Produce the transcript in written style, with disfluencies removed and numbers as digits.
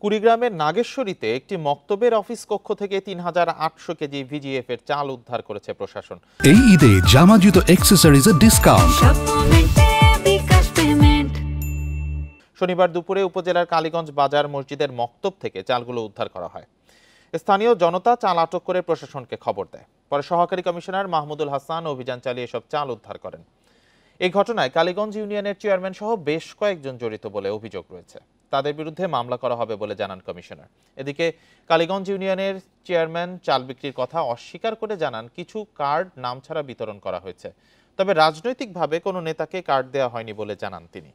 কুড়িগ্রামের নাগেশ্বরীতে একটি মক্তবের অফিস কক্ষ থেকে ৩,৮০০ কেজি ভিজিএফ এর চাল উদ্ধার করেছে প্রশাসন। এই ঈদে জামা জুতো অ্যাক্সেসরিজের ডিসকাউন্ট। শনিবার দুপুরে উপজেলার কালীগঞ্জ বাজার মসজিদের মক্তব থেকে চালগুলো উদ্ধার করা হয়। স্থানীয় জনতা চাল আটক করে প্রশাসনকে খবর দেয়। পরে সহকারী কমিশনার মাহমুদুল হাসান অভিযান চালিয়ে এসব চাল উদ্ধার করেন। এই ঘটনায় কালীগঞ্জ ইউনিয়নের চেয়ারম্যান সহ বেশ কয়েকজন জড়িত বলে অভিযোগ রয়েছে। তাদের বিরুদ্ধে মামলা করা হবে বলে জানান কমিশনার। এদিকে কালীগঞ্জ ইউনিয়নের চেয়ারম্যান চাল বিক্রির কথা অস্বীকার করে জানান কিছু কার্ড নাম ছাড়া বিতরণ করা হয়েছে, তবে রাজনৈতিকভাবে কোনো নেতাকে কার্ড দেওয়া হয়নি বলে জানান তিনি।